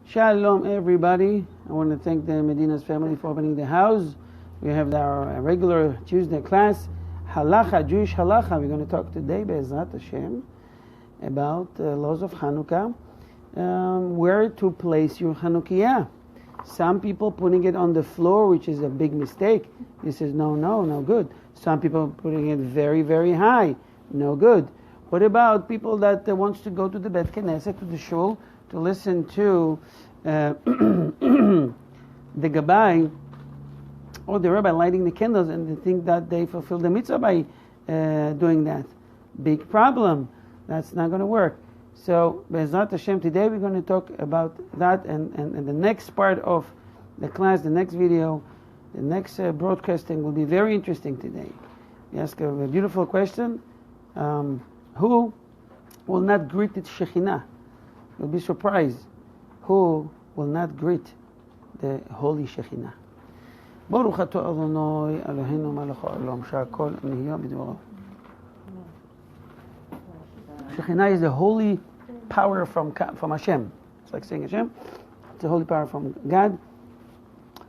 Shalom, everybody. I want to thank the Medina's family for opening the house. We have our regular Tuesday class, Halacha, Jewish Halacha. We're going to talk today, Be'ezrat Hashem, about laws of Chanukah, where to place your Chanukiah. Some people putting it on the floor, which is a big mistake. This is no good. Some people putting it very, very high, no good. What about people that wants to go to the Bet Knesset, to the shul, to listen to the Gabbai or the rabbi lighting the candles, and they think that they fulfill the mitzvah by doing that? Big problem. That's not going to work. So, Be'ezrat Hashem, today we're going to talk about that, and the next part of the class, the next video, the next broadcasting will be very interesting today. We ask a beautiful question. Who will not greet the Shekhinah? You'll be surprised. Who will not greet the Holy Shekhinah? Baruch atah Adonai Eloheinu melech haolam she'akol nihya b'dvaro. Shekhinah is the holy power from Hashem. It's like saying Hashem. It's a holy power from God.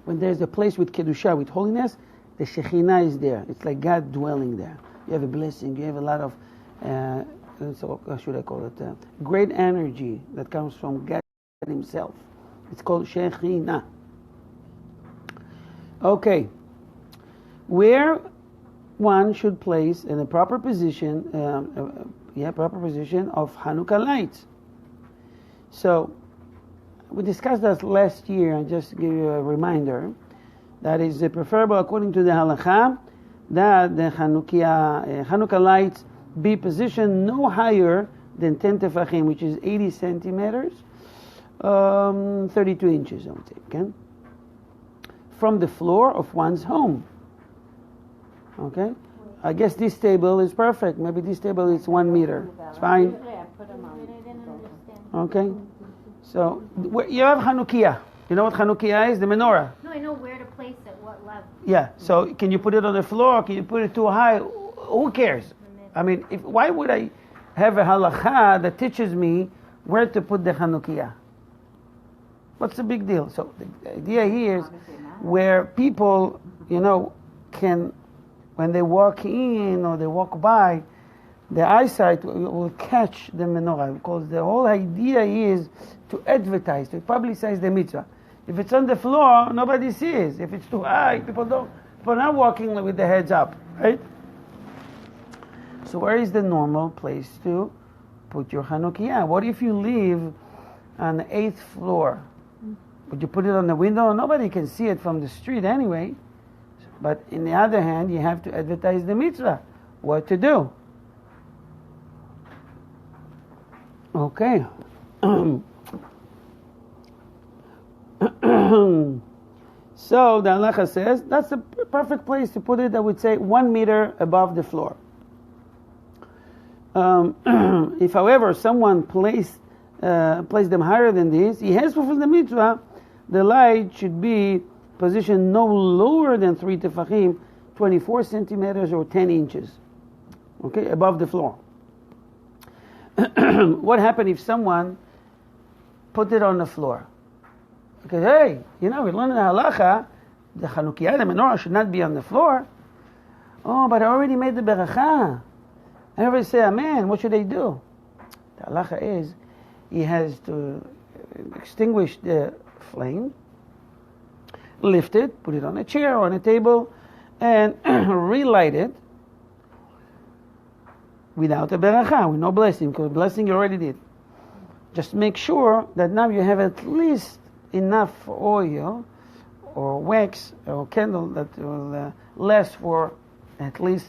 When there's a place with Kedusha, with holiness, the Shekhinah is there. It's like God dwelling there. You have a blessing. You have a lot of so how should I call it? Great energy that comes from God Himself. It's called Shekhinah. Okay, where one should place in a proper position, proper position of Hanukkah lights. So we discussed that last year, and just to give you a reminder, that is preferable according to the Halacha that the Hanukkah lights be positioned no higher than 10 tefachim, which is 80 centimeters, 32 inches, I would say, okay? From the floor of one's home. Okay? I guess this table is perfect. Maybe this table is 1 meter. It's fine. Okay? So, you have Chanukiah. You know what Chanukiah is? The menorah. No, I know where to place it, what level. Yeah, so can you put it on the floor? Can you put it too high? Who cares? I mean, why would I have a halacha that teaches me where to put the Chanukiah? What's the big deal? So the idea here is where people, can, when they walk in or they walk by, their eyesight will catch the menorah, because the whole idea is to advertise, to publicize the mitzvah. If it's on the floor, nobody sees. If it's too high, people are not walking with their heads up, right? So where is the normal place to put your Chanukiah? What if you live on the 8th floor? Would you put it on the window? Nobody can see it from the street anyway. But on the other hand, you have to advertise the mitzvah. What to do? Okay. So the Halacha says that's the perfect place to put it. I would say 1 meter above the floor. If, however, someone placed them higher than this, he has fulfilled the mitzvah. The light should be positioned no lower than 3 tefachim, 24 centimeters or 10 inches, okay, above the floor. What happened if someone put it on the floor? Because, hey, we learned in the Halacha, the Chanukiah, the menorah, should not be on the floor. Oh, but I already made the beracha. Everybody say amen. What should they do? The halacha is he has to extinguish the flame, lift it, put it on a chair or on a table, and relight it without a beracha, with no blessing, because blessing you already did. Just make sure that now you have at least enough oil or wax or candle that will last for at least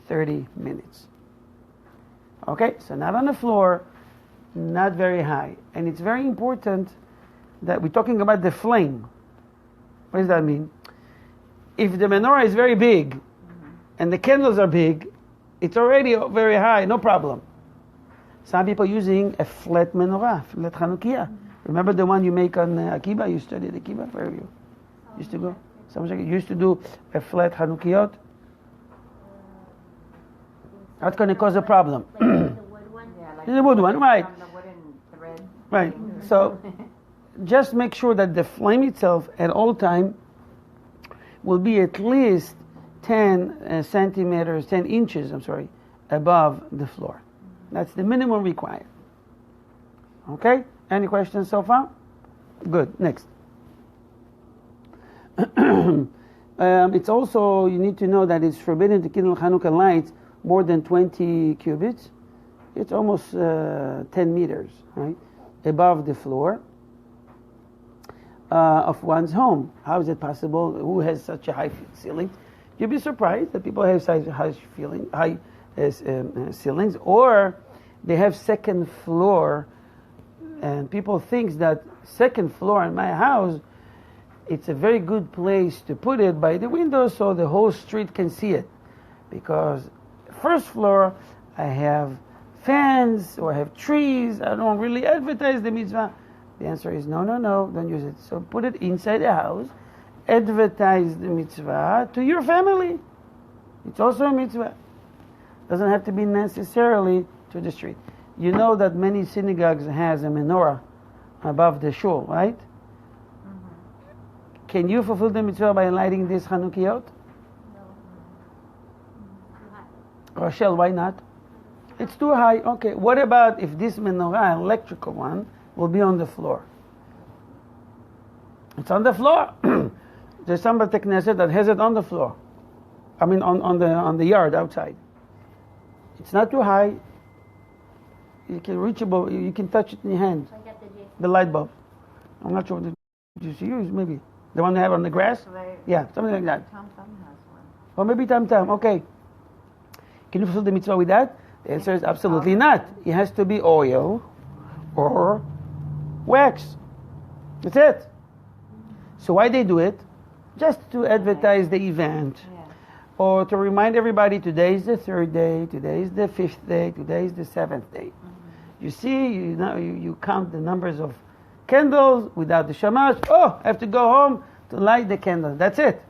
30 minutes. Okay, so not on the floor, not very high. And it's very important that we're talking about the flame. What does that mean? If the menorah is very big and the candles are big, it's already very high, no problem. Some people using a flat menorah, flat Chanukiah. Remember the one you make on Akiba? You studied Akiba? Where are you? Used to go? Someone used to do a flat Chanukiot. That's going to cause a problem. Like the wood one? The wood one, right. From the wooden thread. Right. So just make sure that the flame itself at all time will be at least 10 centimeters, 10 inches, above the floor. That's the minimum required. Okay? Any questions so far? Good. Next. It's also, you need to know that it's forbidden to kindle Chanukah lights more than 20 cubits. It's almost 10 meters, right, above the floor of one's home. How is it possible? Who has such a high ceiling? You'd be surprised that people have such high ceilings, or they have second floor, and people think that second floor in my house, it's a very good place to put it by the window so the whole street can see it. Because first floor, I have fans or I have trees. I don't really advertise the mitzvah. The answer is no, don't use it. So put it inside the house. Advertise the mitzvah to your family. It's also a mitzvah. Doesn't have to be necessarily to the street. You know that many synagogues has a menorah above the shul, right? Can you fulfill the mitzvah by lighting this Chanukiot? No. Rochelle, why not? It's too high. Okay, what about if this menorah, electrical one, will be on the floor? It's on the floor. There's some Beit Knesset that has it on the floor. I mean, on the yard outside. It's not too high. You can reachable. You can touch it in your hand. I got The light bulb. I'm not sure what you use. Maybe the one they have on the grass. Yeah, something like that. Tom has one. Or maybe Tam. Okay. Can you fulfill the mitzvah with that? The answer is absolutely not. It has to be oil or wax. That's it. So why they do it? Just to advertise the event. Yeah. Or to remind everybody today is the third day, today is the fifth day, today is the seventh day. You see, you count the numbers of candles without the shamash. Oh, I have to go home to light the candle. That's it.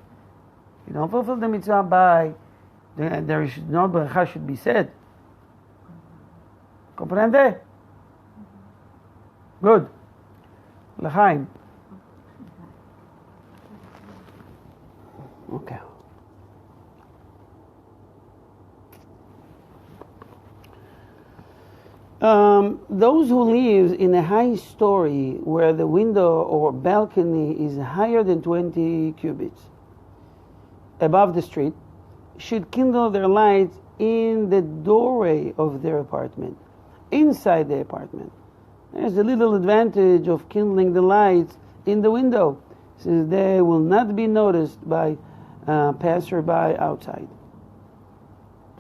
You don't fulfill the mitzvah by, there is no bracha should be said. Comprende? Good. L'chaim. Okay. Those who live in a high story where the window or balcony is higher than 20 cubits above the street should kindle their lights in the doorway of their apartment, inside the apartment. There's a little advantage of kindling the lights in the window, since they will not be noticed by passerby outside.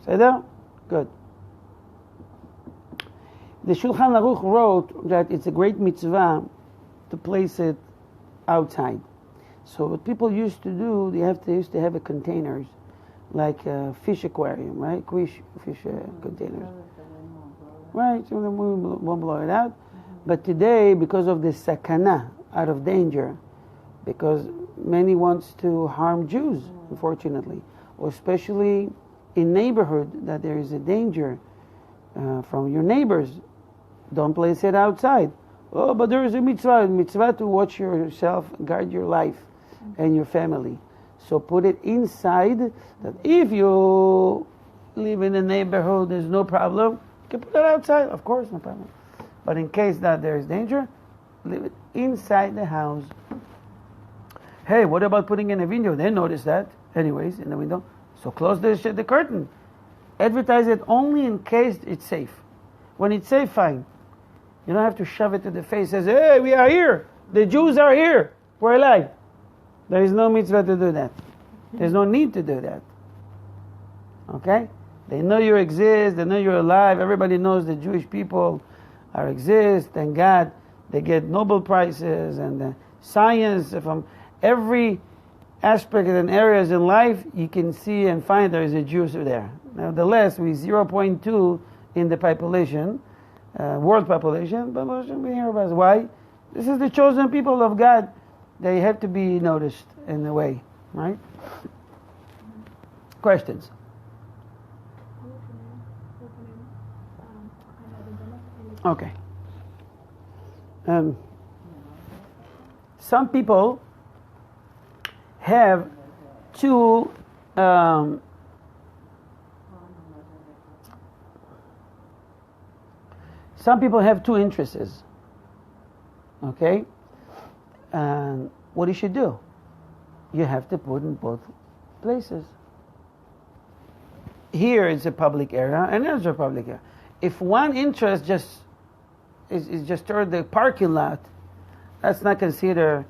Say that? Good. The Shulchan Aruch wrote that it's a great mitzvah to place it outside. So what people used to do, they used to have a containers, like a fish aquarium, right? Fish containers. Right, so the wind won't blow it out. But today, because of the sakana, out of danger, because many wants to harm Jews, unfortunately, or especially in neighborhood that there is a danger from your neighbors. Don't place it outside. Oh, but there is a mitzvah to watch yourself, guard your life and your family. So put it inside, that if you live in a neighborhood, there's no problem. You can put it outside, of course, no problem. But in case that there is danger, leave it inside the house. Hey, what about putting in a window? They notice that, anyways, in the window. So close the curtain. Advertise it only in case it's safe. When it's safe, fine. You don't have to shove it to the face. Says, hey, we are here. The Jews are here. We're alive. There is no mitzvah to do that. There's no need to do that. Okay? They know you exist. They know you're alive. Everybody knows the Jewish people exist. Thank God. They get Nobel Prizes and science from every aspect and areas in life. You can see and find there is a Jew there. Nevertheless, we're 0.2 in the population, world population, but we shouldn't be here about it. Why? This is the chosen people of God. They have to be noticed in a way, right? Questions? Okay. Some people have two interests. Okay? And what you should do? You have to put in both places. Here is a public area and there's a public area. If one interest just is just toward the parking lot, that's not considered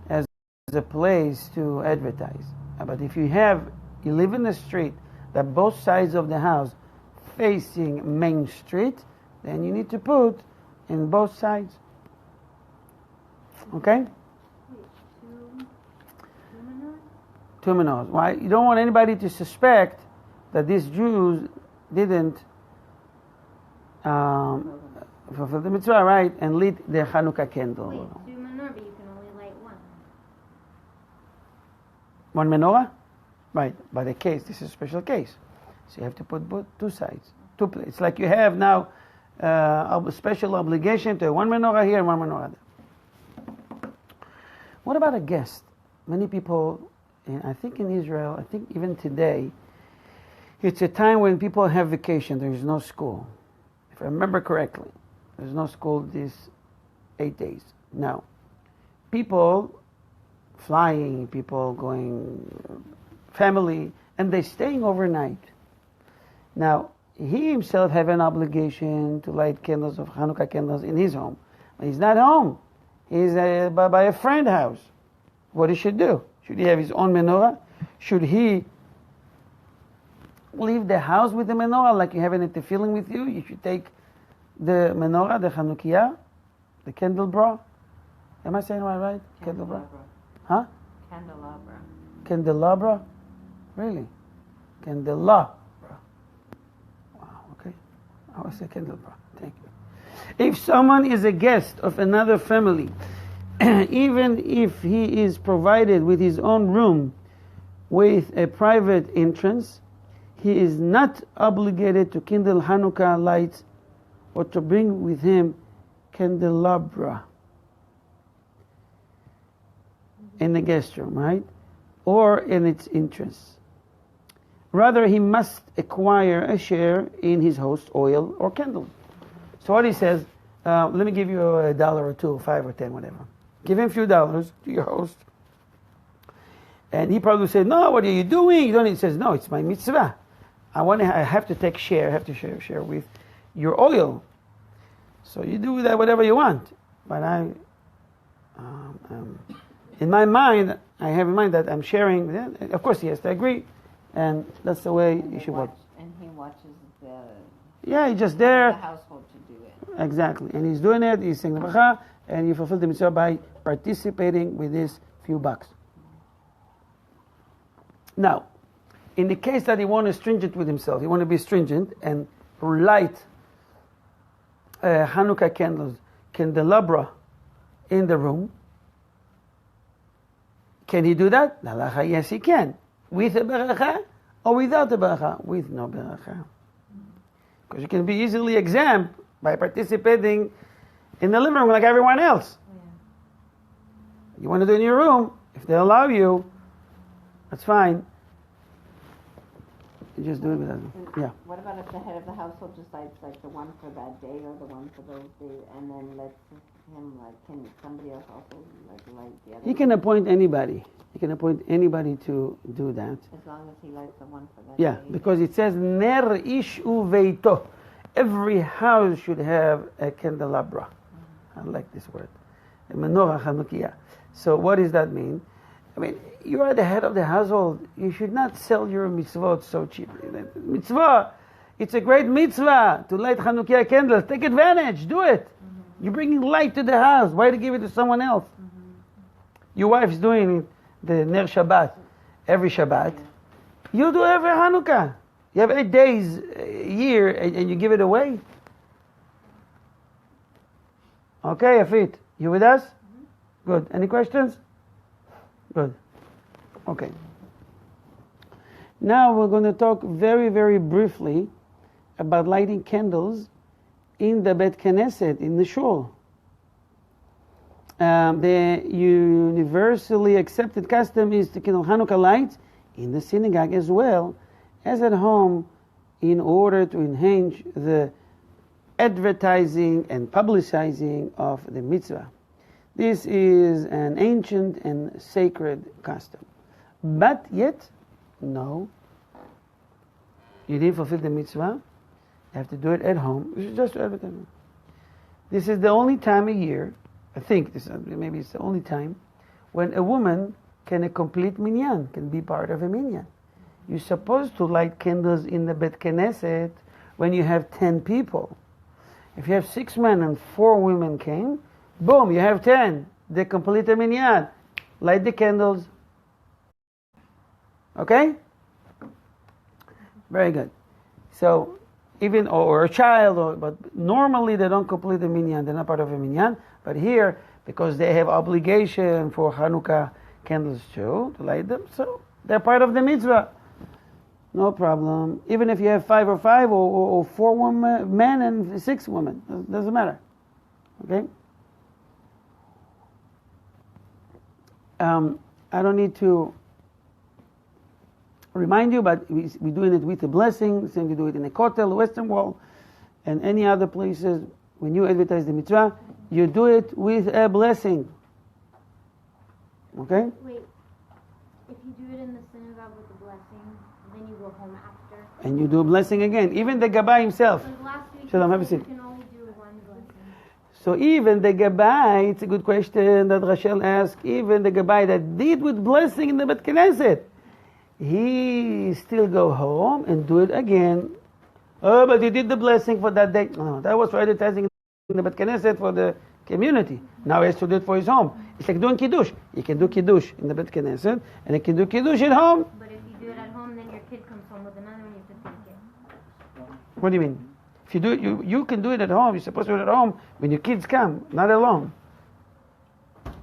as a place to advertise. But if you live in a street that both sides of the house facing Main Street, then you need to put in both sides. Okay? Two menorahs. Why? You don't want anybody to suspect that these Jews didn't fulfill the mitzvah, right, and lit the Chanukah candle. Wait, two menorah, but you can only light one. One menorah? Right, by the case, this is a special case. So you have to put both two sides. It's like you have now a special obligation to have one menorah here and one menorah there. What about a guest? Many people, I think in Israel, I think even today, it's a time when people have vacation. There is no school. If I remember correctly, there's no school these 8 days. Now, people flying, people going, family, and they're staying overnight. Now, he himself have an obligation to light candles of Chanukah candles in his home. But he's not home. He's by a friend's house. What he should do? Should he have his own menorah? Should he leave the house with the menorah like you have an tefillin with you? You should take the menorah, the Chanukah, the candelabra. Am I saying it right? Candelabra. Huh? Candelabra. Candelabra? Really? Candelabra. Wow, okay. I will say candelabra. Thank you. If someone is a guest of another family, even if he is provided with his own room with a private entrance, he is not obligated to kindle Hanukkah lights or to bring with him candelabra in the guest room, right? Or in its entrance. Rather, he must acquire a share in his host's oil or candle. So what he says, let me give you $1 or $2 or $5 or $10, whatever. Give him a few dollars to your host. And he probably said, no, what are you doing? You don't. He says, no, it's my mitzvah. I have to take share. I have to share with your oil. So you do with that whatever you want. But in my mind, I have in mind that I'm sharing with him. Of course, he has to agree. And that's the way you should work. And he watches he's just there. the household to do it. Exactly. And he's doing it. He's saying the bracha. And you fulfill the mitzvah by participating with these few bucks. Now, in the case that he want to stringent with himself, he want to be stringent and light Hanukkah candles, candelabra in the room, can he do that? Halacha, yes, he can. With a beracha or without a beracha? With no beracha. Because you can be easily exempt by participating in the living room like everyone else. Yeah. You want to do it in your room, if they allow you, that's fine. You just do it with them. Yeah. What about if the head of the household decides like the one for that day or the one for those days, and then lets him can somebody else also light the other? He can appoint anybody. He can appoint anybody to do that. As long as he lights the one for that day. Yeah, because it says ner ish uveito. Every house should have a candelabra. I like this word. A menorah Chanukah. So what does that mean? I mean, you are the head of the household. You should not sell your mitzvot so cheaply. Mitzvah, it's a great mitzvah to light Chanukah candles. Take advantage. Do it. Mm-hmm. You're bringing light to the house. Why to give it to someone else? Mm-hmm. Your wife's doing the Ner Shabbat every Shabbat. Yeah. You do every Hanukkah. You have 8 days a year and you give it away. Okay, Afit, you with us? Mm-hmm. Good. Any questions? Good. Okay. Now we're going to talk very, very briefly about lighting candles in the Bet Knesset, in the shul. The universally accepted custom is to kindle Hanukkah lights in the synagogue as well as at home in order to enhance the advertising and publicizing of the mitzvah. This is an ancient and sacred custom. But yet, no, you didn't fulfill the mitzvah. You have to do it at home. You should just advertise. This is the only time a year, I think, maybe it's the only time, when a woman can a complete minyan, can be part of a minyan. You're supposed to light candles in the Bet Knesset when you have 10 people. If you have 6 men and 4 women came, boom, you have 10. They complete a minyan. Light the candles. Okay? Very good. So, even, or a child, but normally they don't complete the minyan, they're not part of a minyan. But here, because they have obligation for Hanukkah candles too, to light them, so they're part of the mitzvah. No problem. Even if you have 5 or 4 men and 6 women, doesn't matter. Okay? I don't need to remind you, but we're doing it with a blessing. Same we do it in the Kotel, the Western Wall, and any other places. When you advertise the mitzvah, you do it with a blessing. Okay? Wait, if you do it in the synagogue with the blessing, then you go home after. And you do a blessing again. Even the Gabbai himself. Like last week, Shalom, have a you seat. can only do one blessing. So even the Gabbai, it's a good question that Rachel asked, even the Gabbai that did with blessing in the Bet Knesset, he still go home and do it again. Oh, but he did the blessing for that day. No, that was for advertising in the Bet Knesset for the community. Now he has to do it for his home. It's like doing Kiddush. You can do Kiddush in the Bet Knesset, and you can do Kiddush at home. But if you do it at home, then your kid comes home with another one, you have to take it. What do you mean? If you do it, you can do it at home. You're supposed to do it at home when your kids come, not alone.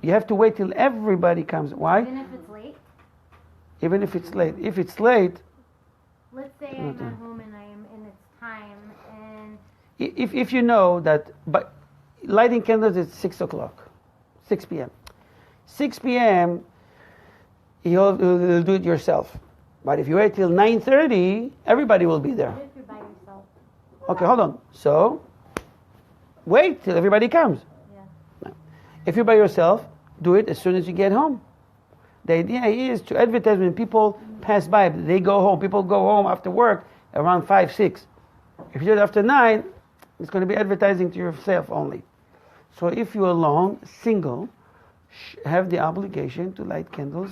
You have to wait till everybody comes. Why? Even if it's late? Even if it's late. If it's late, Let's say I'm at home and it's time, and if you know that but lighting candles is 6 o'clock, 6 p.m. 6 p.m. you'll do it yourself. But if you wait till 9:30, everybody will be there. what if you're by yourself? Okay, hold on. So wait till everybody comes. Yeah. If you're by yourself, do it as soon as you get home. The idea is to advertise when people pass by. They go home. People go home after work around 5, 6. If you do it after 9, it's going to be advertising to yourself only. So if you're alone, single, have the obligation to light candles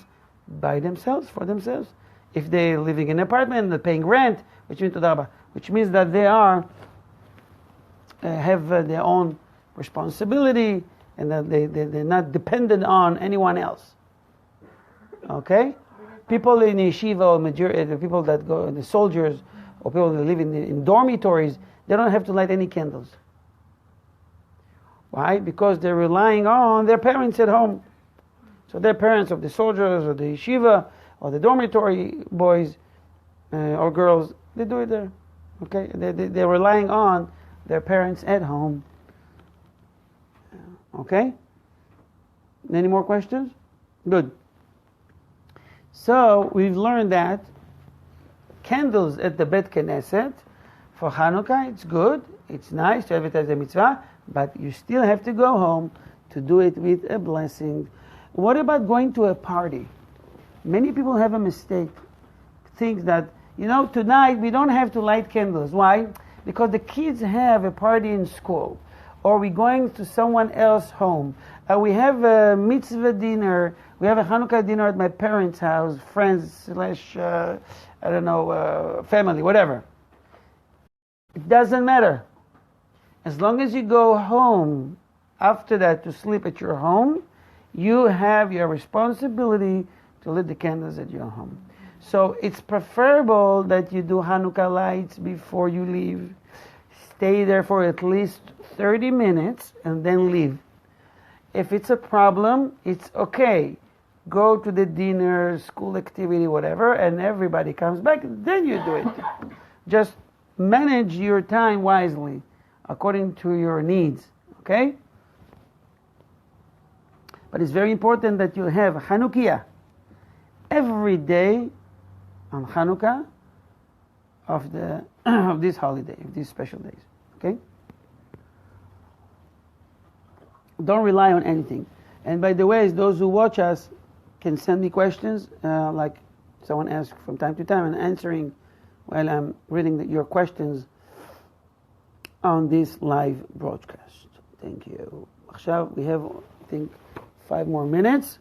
by themselves, for themselves. If they're living in an apartment, they're paying rent, which means that they are have their own responsibility and that they're not dependent on anyone else. Okay? People in yeshiva or the people that go, the soldiers or people that live in dormitories, they don't have to light any candles. Why? Because they're relying on their parents at home. So their parents of the soldiers or the yeshiva or the dormitory boys or girls, they do it there. Okay? They're relying on their parents at home. Okay? Any more questions? Good. So we've learned that candles at the Bet Knesset for Hanukkah, it's good, it's nice to advertise the mitzvah, but you still have to go home to do it with a blessing. What about going to a party? Many people have a mistake, think that, tonight we don't have to light candles. Why? Because the kids have a party in school, or we're going to someone else's home. We have a mitzvah dinner. We have a Hanukkah dinner at my parents' house, friends / family, whatever. It doesn't matter. As long as you go home after that to sleep at your home, you have your responsibility to lit the candles at your home. So it's preferable that you do Hanukkah lights before you leave. Stay there for at least 30 minutes and then leave. If it's a problem, it's okay. Go to the dinner, school activity, whatever, and everybody comes back, then you do it. Just manage your time wisely, according to your needs, okay? But it's very important that you have Chanukah every day on Chanukah of the of this holiday, of these special days. Okay? Don't rely on anything. And by the way, those who watch us can send me questions, like someone asks from time to time, and answering while I'm reading your questions on this live broadcast. Thank you. עכשיו, we have, I think, 5 more minutes.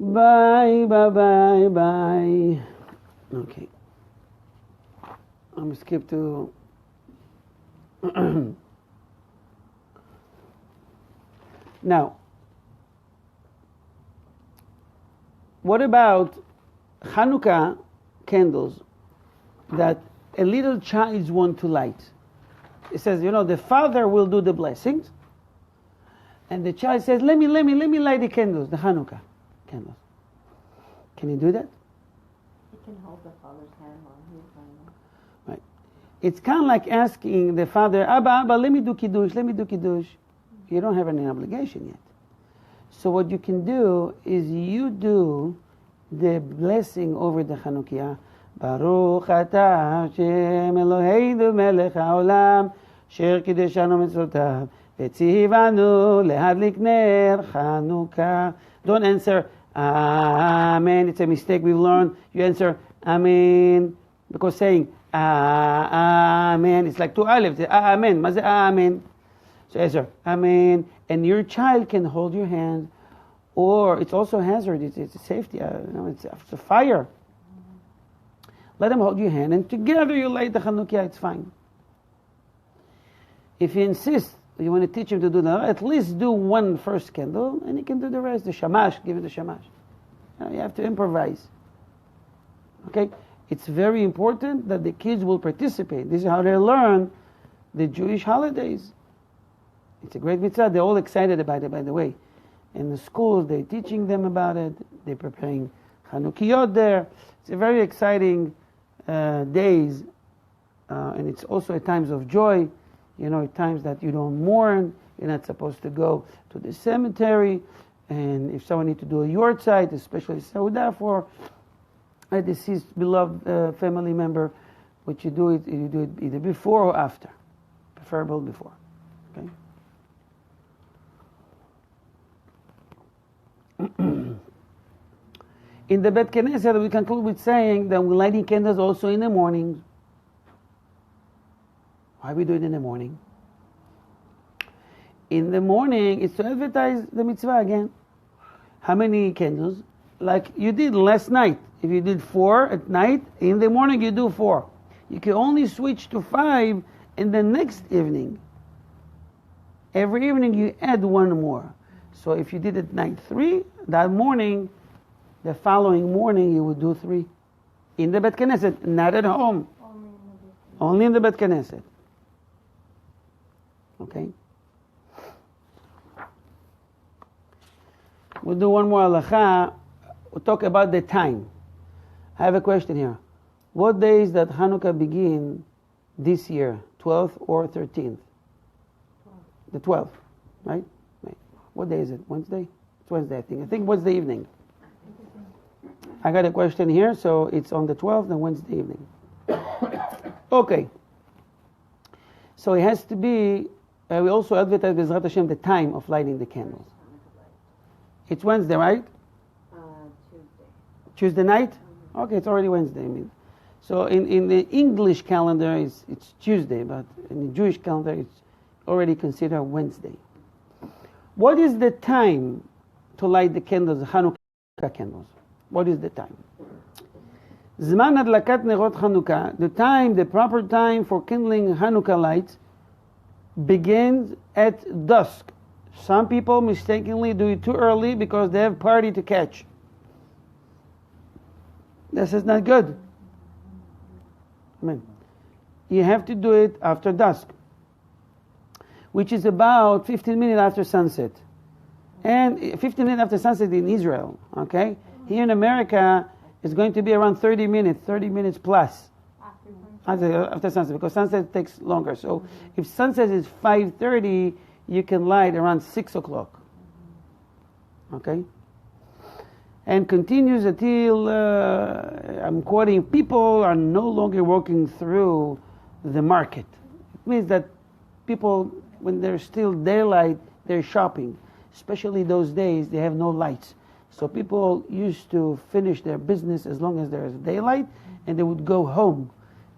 Bye, bye, bye, bye. Okay. I'm going to skip to... Now, what about Chanukah candles that a little child wants to light? It says, the father will do the blessings, and the child says, let me light the candles, the Chanukah candles. Can you do that? He can hold the father's hand while he's doing it. Right. It's kind of like asking the father, Abba, let me do Kiddush. You don't have any obligation yet. So what you can do is you do the blessing over the Chanukah. Baruch atah Hashem Eloheinu melech haolam asher kiddushanu mitzvotav v'tzivanu lehadlik ner Chanukah. Don't answer Amen. It's a mistake we've learned. You answer Amen because saying Amen, it's like 2 alifs. Amen. Maze Amen. So answer Amen, and your child can hold your hand, or it's also a hazard. It's a safety. It's a fire. Let them hold your hand, and together you light the Chanukah. It's fine. If you insist, you want to teach him to do that, at least do one first candle, and he can do the rest. The shamash, give it the shamash. You have to improvise. Okay? It's very important that the kids will participate. This is how they learn the Jewish holidays. It's a great mitzvah. They're all excited about it, by the way. In the schools, they're teaching them about it. They're preparing Chanukiot there. It's a very exciting days. And it's also at times of joy. At times that you don't mourn. You're not supposed to go to the cemetery. And if someone needs to do a yortzeit, especially Saudah for a deceased beloved family member, what you do it either before or after. Preferable before. Okay? In the Bet Knesset, we conclude with saying that we're lighting candles also in the morning. Why we do it in the morning? In the morning, it's to advertise the mitzvah again. How many candles? Like you did last night. If you did 4 at night, in the morning you do 4. You can only switch to 5 in the next evening. Every evening you add 1 more. So if you did at night 3, that morning, the following morning you would do 3. In the Bet Knesset, not at home. Only in the Bet Knesset. Okay? We'll do one more halacha. We'll talk about the time. I have a question here. What days that Hanukkah begin this year? 12th or 13th? The 12th, right? What day is it? Wednesday? It's Wednesday, I think. I think Wednesday evening. I got a question here, so it's on the 12th and Wednesday evening. Okay. So it has to be, we also advertise B'ezrat Hashem the time of lighting the candles. It's Wednesday, right? Tuesday. Tuesday night? Okay, it's already Wednesday. So in the English calendar, it's Tuesday, but in the Jewish calendar, it's already considered Wednesday. What is the time to light the candles, the Hanukkah candles? What is the time? Zman adlakat nerot Hanukkah, the proper time for kindling Hanukkah lights, begins at dusk. Some people mistakenly do it too early because they have party to catch. This is not good. Amen. You have to do it after dusk, which is about 15 minutes after sunset. And 15 minutes after sunset in Israel, okay? Here in America, it's going to be around 30 minutes plus. After sunset, because sunset takes longer. So if sunset is 5:30, you can light around 6 o'clock. Okay? And continues until, I'm quoting, people are no longer walking through the market. It means that people, when there's still daylight, they're shopping. Especially those days, they have no lights. So people used to finish their business as long as there is daylight, and they would go home.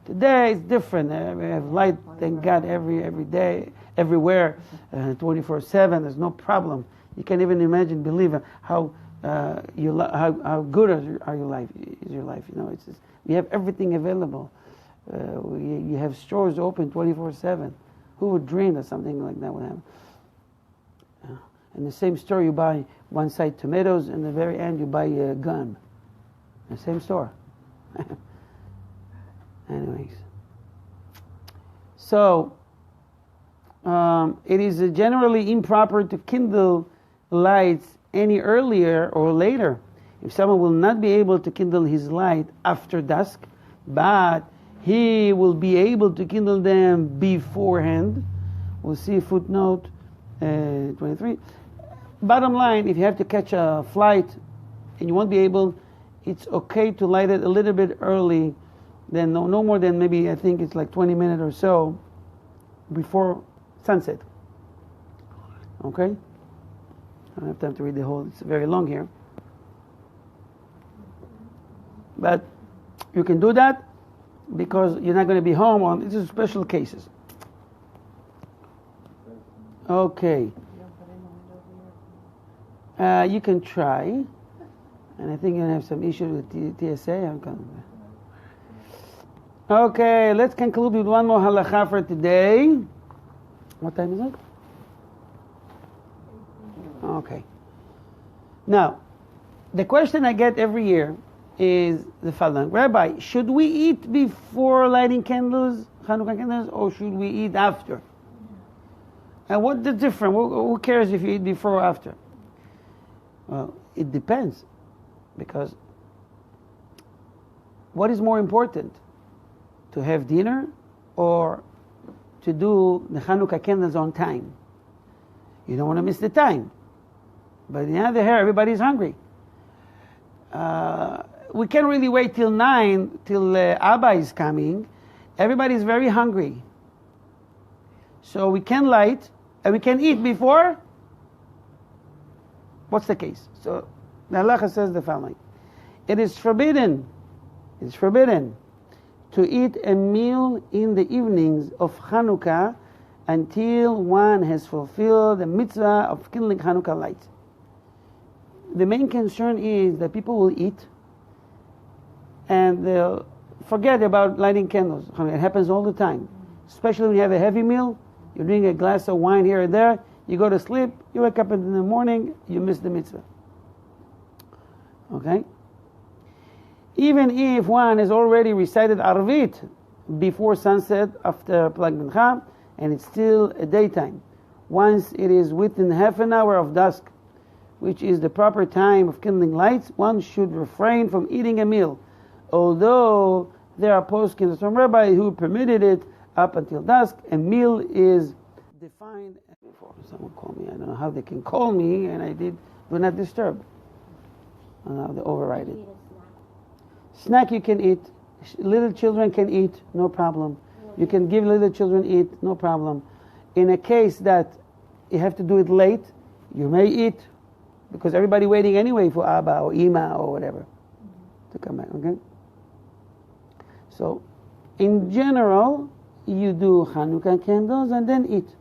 Today it's different. We have light, thank God, every day, everywhere, 24/7. There's no problem. You can't even imagine, believe how how good are your life? Is your life? You know, it's just, we have everything available. You have stores open 24/7. Who would dream that something like that would happen? In the same store, you buy one side tomatoes, and at the very end, you buy a gun. The same store. Anyways. So, it is generally improper to kindle lights any earlier or later. If someone will not be able to kindle his light after dusk, but he will be able to kindle them beforehand. We'll see footnote 23. Bottom line, if you have to catch a flight and you won't be able, it's okay to light it a little bit early, then no more than maybe, I think it's like 20 minutes or so before sunset. Okay? I don't have time to read the whole, it's very long here. But you can do that because you're not going to be home on, this is special cases. Okay. You can try, and I think you're going to have some issues with TSA. Okay, let's conclude with one more halacha for today. What time is it? Okay. Now, the question I get every year is the following. Rabbi, should we eat before lighting candles, Chanukah candles, or should we eat after? And what's the difference? Who cares if you eat before or after? Well, it depends, because what is more important, to have dinner or to do the Chanukah candles on time? You don't want to miss the time, but on the other hand, everybody's hungry. We can't really wait till 9, till Abba is coming. Everybody's very hungry, so we can light and we can eat before. What's the case? So the Halacha says the following. It is forbidden to eat a meal in the evenings of Chanukah until one has fulfilled the mitzvah of kindling Chanukah lights. The main concern is that people will eat and they'll forget about lighting candles. It happens all the time. Especially when you have a heavy meal, you drink a glass of wine here and there, you go to sleep, you wake up in the morning, you miss the mitzvah. Okay? Even if one has already recited Arvit before sunset after Plag Mincha, and it's still a daytime, once it is within half an hour of dusk, which is the proper time of kindling lights, one should refrain from eating a meal, although there are postkins from Rabbi who permitted it up until dusk. A meal is defined. Someone called me. I don't know how they can call me, and I did do not disturb. I don't know how they override it. Snack you can eat. Little children can eat, no problem. You can give little children eat, no problem. In a case that you have to do it late, you may eat, because everybody waiting anyway for Abba or Ima or whatever to come back. Okay. So, in general, you do Chanukah candles and then eat.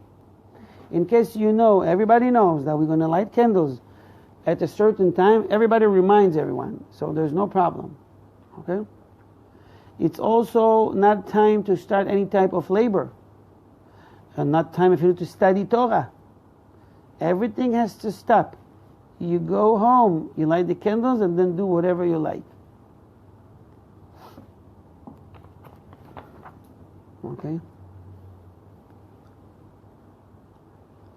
In case you know, everybody knows that we're going to light candles at a certain time, everybody reminds everyone, so there's no problem. Okay? It's also not time to start any type of labor, and not time if you need to study Torah. Everything has to stop. You go home, you light the candles, and then do whatever you like. Okay?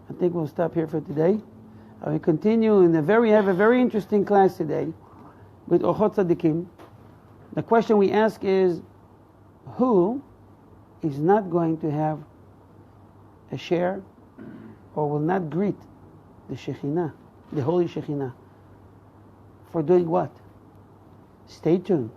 I think we'll stop here for today. We continue in have a very interesting class today with Ochot Tzadikim. The question we ask is, who is not going to have a share or will not greet the Shekhinah the Holy Shekhinah. For doing what? Stay tuned.